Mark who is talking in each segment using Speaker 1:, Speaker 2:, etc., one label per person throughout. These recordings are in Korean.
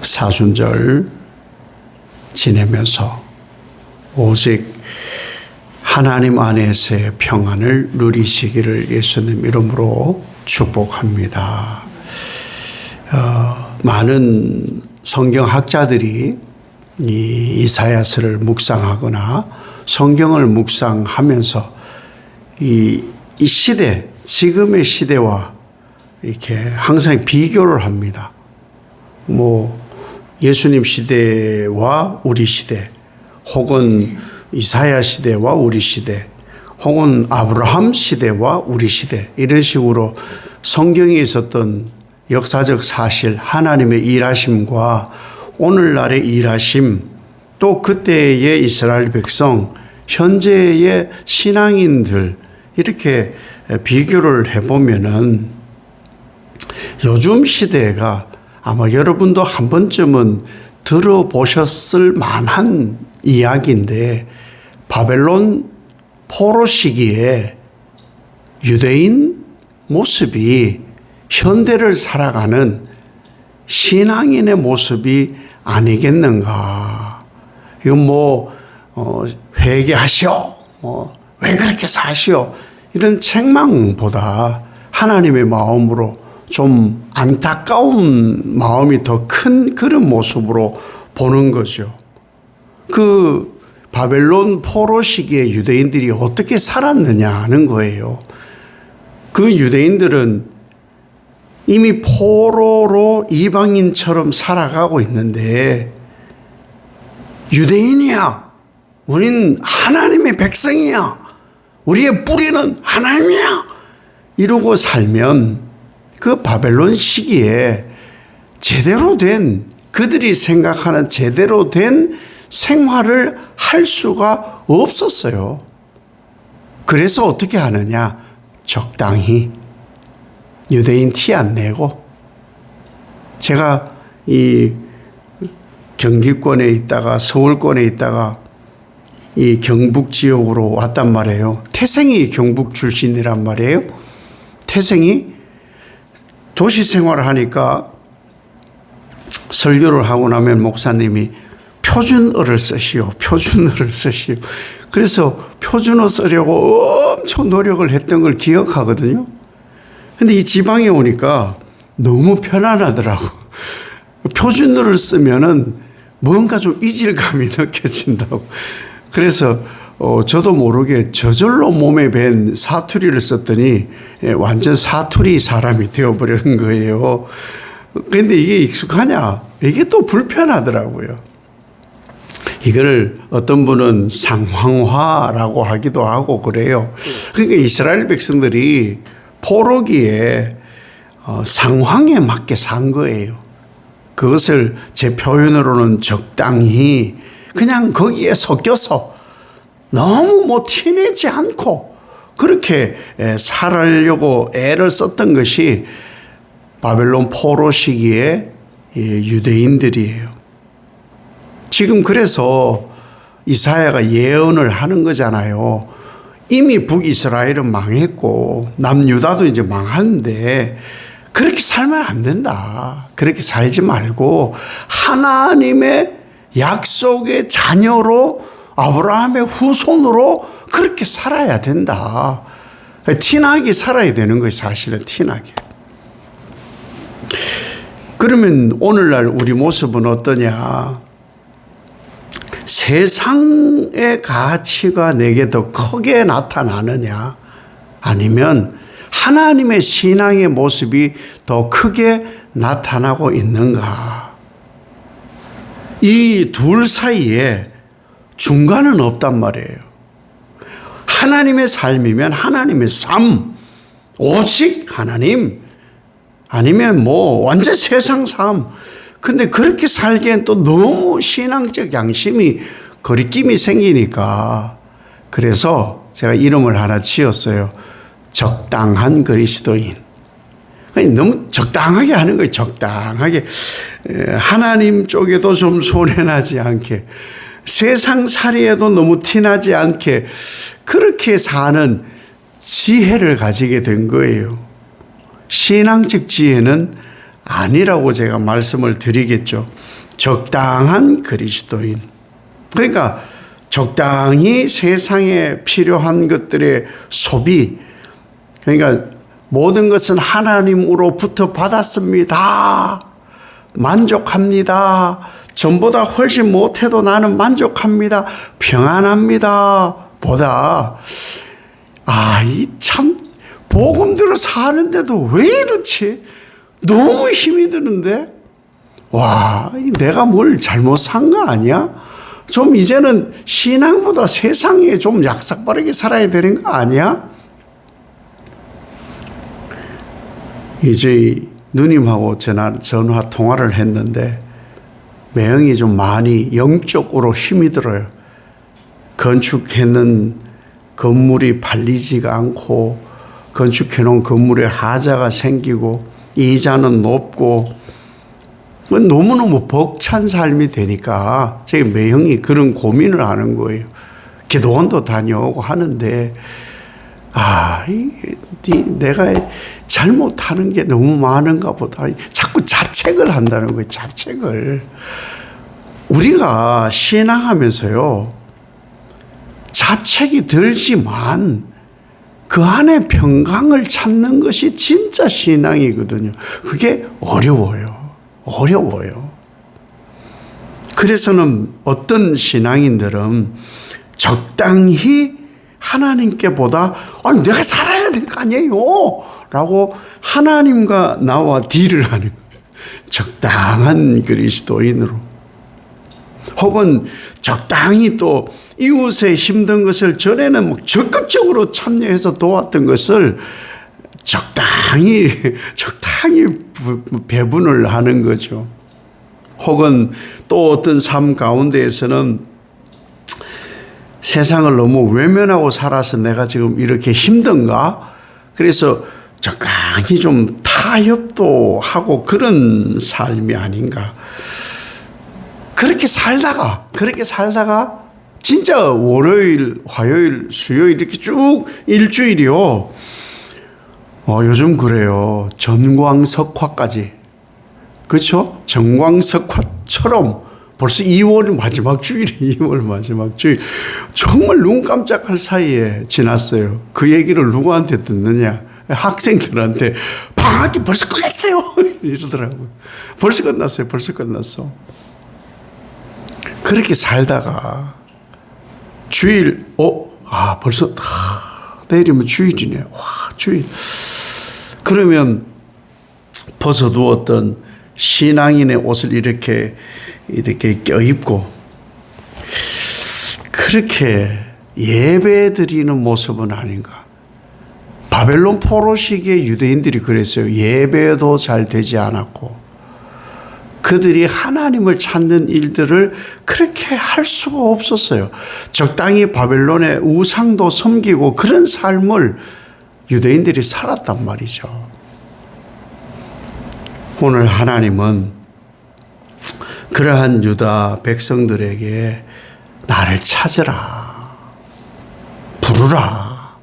Speaker 1: 사순절 지내면서 오직 하나님 안에서의 평안을 누리시기를 예수님 이름으로 축복합니다. 많은 성경학자들이 이 이사야서를 묵상하거나 성경을 묵상하면서 이 시대, 지금의 시대와 이렇게 항상 비교를 합니다. 예수님 시대와 우리 시대, 혹은 이사야 시대와 우리 시대, 혹은 아브라함 시대와 우리 시대, 이런 식으로 성경에 있었던 역사적 사실, 하나님의 일하심과 오늘날의 일하심, 또 그때의 이스라엘 백성, 현재의 신앙인들, 이렇게 비교를 해보면은 요즘 시대가 아마 여러분도 한 번쯤은 들어보셨을 만한 이야기인데, 바벨론 포로 시기에 유대인 모습이 현대를 살아가는 신앙인의 모습이 아니겠는가. 이건 회개하시오, 왜 그렇게 사시오, 이런 책망보다 하나님의 마음으로 좀 안타까운 마음이 더 큰 그런 모습으로 보는 거죠. 그 바벨론 포로 시기에 유대인들이 어떻게 살았느냐 하는 거예요. 그 유대인들은 이미 포로로 이방인처럼 살아가고 있는데, 유대인이야, 우린 하나님의 백성이야, 우리의 뿌리는 하나님이야, 이러고 살면 그 바벨론 시기에 제대로 된, 그들이 생각하는 제대로 된 생활을 할 수가 없었어요. 그래서 어떻게 하느냐, 적당히 유대인 티 안 내고. 제가 이 경기권에 있다가 서울권에 있다가 이 경북 지역으로 왔단 말이에요. 태생이 경북 출신이란 말이에요. 태생이 도시 생활을 하니까 설교를 하고 나면 목사님이 표준어를 쓰시오, 표준어를 쓰시오. 그래서 표준어 쓰려고 엄청 노력을 했던 걸 기억하거든요. 근데 이 지방에 오니까 너무 편안하더라고. 표준어를 쓰면은 뭔가 좀 이질감이 느껴진다고. 그래서 저도 모르게 저절로 몸에 밴 사투리를 썼더니 완전 사투리 사람이 되어버린 거예요. 그런데 이게 익숙하냐? 이게 또 불편하더라고요. 이걸 어떤 분은 상황화라고 하기도 하고 그래요. 그러니까 이스라엘 백성들이 포로기에 상황에 맞게 산 거예요. 그것을 제 표현으로는 적당히 그냥 거기에 섞여서 너무 티내지 않고 그렇게 살으려고 애를 썼던 것이 바벨론 포로 시기의 유대인들이에요. 지금 그래서 이사야가 예언을 하는 거잖아요. 이미 북이스라엘은 망했고 남유다도 이제 망하는데 그렇게 살면 안 된다. 그렇게 살지 말고 하나님의 약속의 자녀로, 아브라함의 후손으로 그렇게 살아야 된다. 티나게 살아야 되는 거예요. 사실은 티나게. 그러면 오늘날 우리 모습은 어떠냐? 세상의 가치가 내게 더 크게 나타나느냐? 아니면 하나님의 신앙의 모습이 더 크게 나타나고 있는가? 이 둘 사이에 중간은 없단 말이에요. 하나님의 삶이면 하나님의 삶, 오직 하나님, 아니면 완전 세상 삶. 근데 그렇게 살기엔 또 너무 신앙적 양심이 거리낌이 생기니까, 그래서 제가 이름을 하나 지었어요. 적당한 그리스도인. 너무 적당하게 하는 거예요. 적당하게. 하나님 쪽에도 좀 손해나지 않게, 세상 살이에도 너무 티나지 않게 그렇게 사는 지혜를 가지게 된 거예요. 신앙적 지혜는 아니라고 제가 말씀을 드리겠죠. 적당한 그리스도인. 그러니까 적당히 세상에 필요한 것들의 소비. 그러니까 모든 것은 하나님으로부터 받았습니다. 만족합니다. 전보다 훨씬 못해도 나는 만족합니다. 평안합니다. 보다 이 참 복음대로 사는데도 왜 이렇지? 너무 힘이 드는데 내가 뭘 잘못 산 거 아니야? 좀 이제는 신앙보다 세상에 좀 약삭빠르게 살아야 되는 거 아니야? 이제 누님하고 전화 통화를 했는데 매형이 좀 많이 영적으로 힘이 들어요. 건축했는 건물이 팔리지가 않고 건축해놓은 건물에 하자가 생기고 이자는 높고 너무너무 벅찬 삶이 되니까 저희 매형이 그런 고민을 하는 거예요. 기도원도 다녀오고 하는데 내가 잘못하는 게 너무 많은가 보다. 자꾸 자책을 한다는 거예요. 자책을. 우리가 신앙하면서요, 자책이 들지만 그 안에 평강을 찾는 것이 진짜 신앙이거든요. 그게 어려워요. 그래서는 어떤 신앙인들은 적당히 하나님께보다 내가 살아야 될 거 아니에요 라고 하나님과 나와 딜을 하는 거예요. 적당한 그리스도인으로. 혹은 적당히 또 이웃의 힘든 것을 전에는 적극적으로 참여해서 도왔던 것을 적당히 배분을 하는 거죠. 혹은 또 어떤 삶 가운데에서는 세상을 너무 외면하고 살아서 내가 지금 이렇게 힘든가? 그래서 적당히 좀 타협도 하고 그런 삶이 아닌가. 그렇게 살다가 진짜 월요일, 화요일, 수요일 이렇게 쭉 일주일이요. 요즘 그래요. 전광석화까지. 그렇죠? 전광석화처럼 벌써 2월 마지막 주일이 2월 마지막 주일. 정말 눈 깜짝할 사이에 지났어요. 그 얘기를 누구한테 듣느냐? 학생들한테 방학이 벌써 끝났어요. 이러더라고요. 벌써 끝났어. 그렇게 살다가 주일, 벌써 내일이면 주일이네. 주일. 그러면 벗어두었던 신앙인의 옷을 이렇게 껴입고 그렇게 예배 드리는 모습은 아닌가. 바벨론 포로 시기에 유대인들이 그랬어요. 예배도 잘 되지 않았고 그들이 하나님을 찾는 일들을 그렇게 할 수가 없었어요. 적당히 바벨론의 우상도 섬기고 그런 삶을 유대인들이 살았단 말이죠. 오늘 하나님은 그러한 유다 백성들에게 나를 찾으라, 부르라,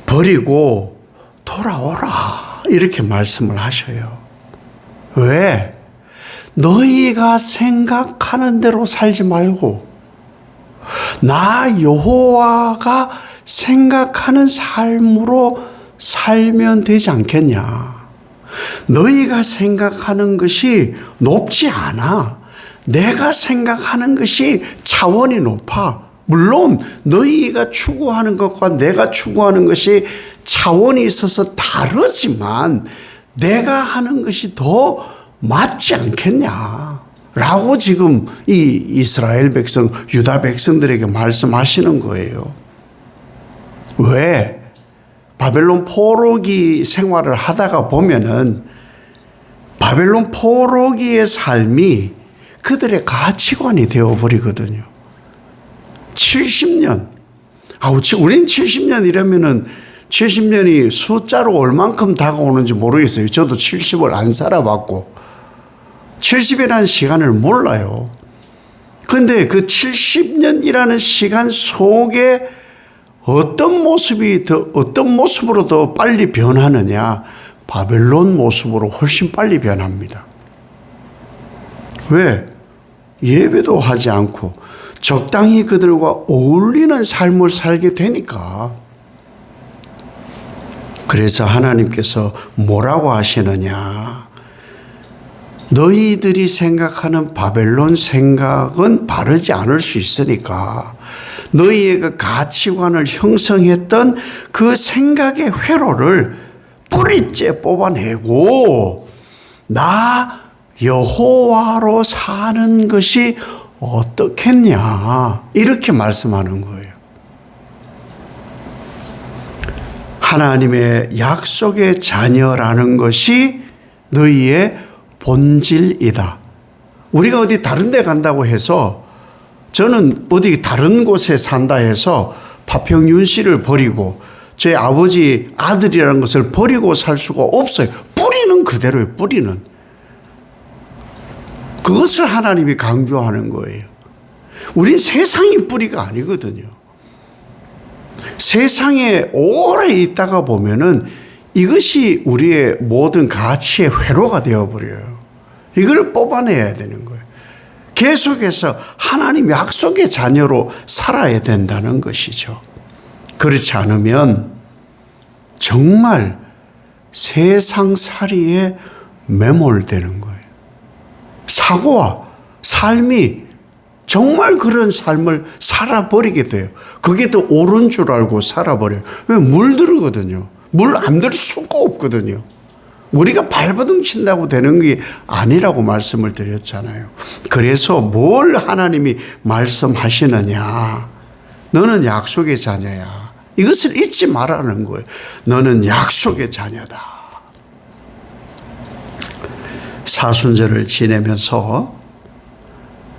Speaker 1: 버리고 돌아오라 이렇게 말씀을 하셔요. 왜? 너희가 생각하는 대로 살지 말고 나 여호와가 생각하는 삶으로 살면 되지 않겠냐. 너희가 생각하는 것이 높지 않아. 내가 생각하는 것이 차원이 높아. 물론 너희가 추구하는 것과 내가 추구하는 것이 차원이 있어서 다르지만 내가 하는 것이 더 맞지 않겠냐 라고 지금 이 이스라엘 백성, 유다 백성들에게 말씀하시는 거예요. 왜? 바벨론 포로기 생활을 하다가 보면은 바벨론 포로기의 삶이 그들의 가치관이 되어버리거든요. 70년. 우린 70년이라면은 70년이 숫자로 얼만큼 다가오는지 모르겠어요. 저도 70을 안 살아봤고 70이라는 시간을 몰라요. 그런데 그 70년이라는 시간 속에 어떤 모습으로 더 빨리 변하느냐. 바벨론 모습으로 훨씬 빨리 변합니다. 왜? 예배도 하지 않고 적당히 그들과 어울리는 삶을 살게 되니까. 그래서 하나님께서 뭐라고 하시느냐? 너희들이 생각하는 바벨론 생각은 바르지 않을 수 있으니까 너희의 그 가치관을 형성했던 그 생각의 회로를 뿌리째 뽑아내고 나 여호와로 사는 것이 어떻겠냐, 이렇게 말씀하는 거예요. 하나님의 약속의 자녀라는 것이 너희의 본질이다. 우리가 어디 다른 데 간다고 해서, 저는 어디 다른 곳에 산다 해서 파평윤 씨를 버리고 제 아버지 아들이라는 것을 버리고 살 수가 없어요. 뿌리는 그대로예요. 뿌리는. 그것을 하나님이 강조하는 거예요. 우린 세상이 뿌리가 아니거든요. 세상에 오래 있다가 보면은 이것이 우리의 모든 가치의 회로가 되어버려요. 이걸 뽑아내야 되는 거예요. 계속해서 하나님 약속의 자녀로 살아야 된다는 것이죠. 그렇지 않으면 정말 세상살이에 매몰되는 거예요. 사고와 삶이 정말 그런 삶을 살아버리게 돼요. 그게 더 옳은 줄 알고 살아버려요. 왜? 물들거든요. 물 안 들 수가 없거든요. 우리가 발버둥 친다고 되는 게 아니라고 말씀을 드렸잖아요. 그래서 뭘 하나님이 말씀하시느냐. 너는 약속의 자녀야. 이것을 잊지 말라는 거예요. 너는 약속의 자녀다. 사순절을 지내면서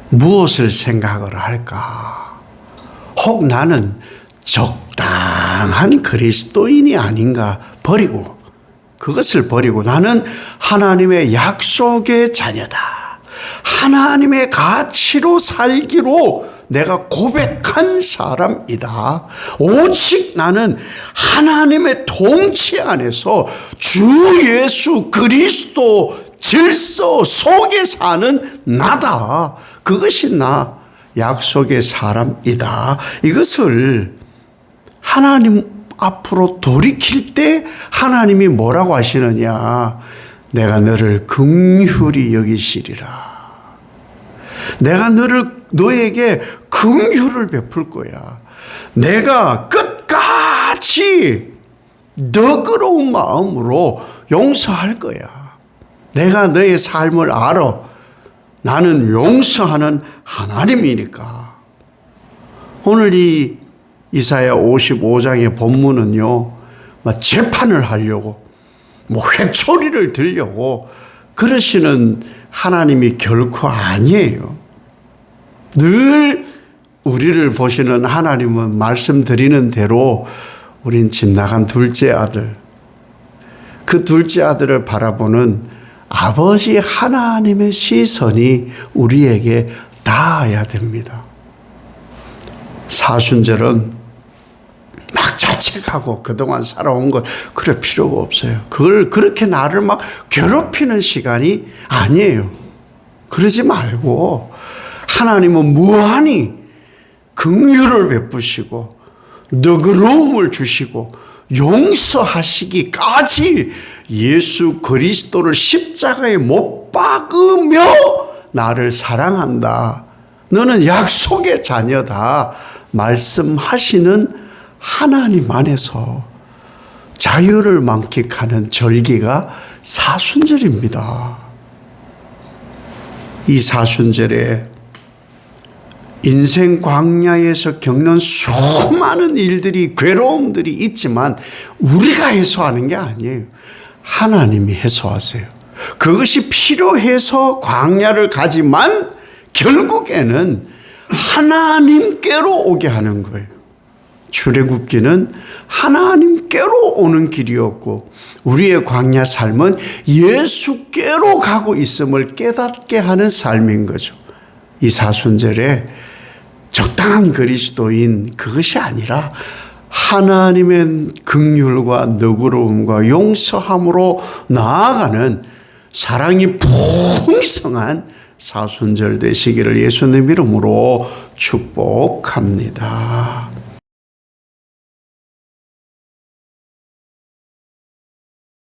Speaker 1: 무엇을 생각을 할까? 혹 나는 적당한 그리스도인이 아닌가 버리고, 그것을 버리고 나는 하나님의 약속의 자녀다. 하나님의 가치로 살기로 내가 고백한 사람이다. 오직 나는 하나님의 통치 안에서 주 예수 그리스도 질서 속에 사는 나다. 그것이 나 약속의 사람이다. 이것을 하나님 앞으로 돌이킬 때 하나님이 뭐라고 하시느냐? 내가 너를 긍휼히 여기시리라. 내가 너에게 긍휼을 베풀 거야. 내가 끝까지 너그러운 마음으로 용서할 거야. 내가 너의 삶을 알아. 나는 용서하는 하나님이니까. 오늘 이 이사야 55장의 본문은요, 재판을 하려고, 회초리를 들려고 그러시는 하나님이 결코 아니에요. 늘 우리를 보시는 하나님은 말씀드리는 대로 우린 집 나간 둘째 아들, 그 둘째 아들을 바라보는 아버지 하나님의 시선이 우리에게 닿아야 됩니다. 사순절은 막 자책하고 그동안 살아온 걸 그럴 필요가 없어요. 그걸 그렇게 나를 막 괴롭히는 시간이 아니에요. 그러지 말고 하나님은 무한히 긍휼을 베푸시고 너그러움을 주시고 용서하시기까지 예수 그리스도를 십자가에 못 박으며 나를 사랑한다. 너는 약속의 자녀다. 말씀하시는 하나님 안에서 자유를 만끽하는 절기가 사순절입니다. 이 사순절에 인생 광야에서 겪는 수많은 일들이, 괴로움들이 있지만 우리가 해소하는 게 아니에요. 하나님이 해소하세요. 그것이 필요해서 광야를 가지만 결국에는 하나님께로 오게 하는 거예요. 출애굽기는 하나님께로 오는 길이었고 우리의 광야 삶은 예수께로 가고 있음을 깨닫게 하는 삶인 거죠. 이 사순절에 적당한 그리스도인 그것이 아니라 하나님의 긍휼과 너그러움과 용서함으로 나아가는 사랑이 풍성한 사순절 되시기를 예수님 이름으로 축복합니다.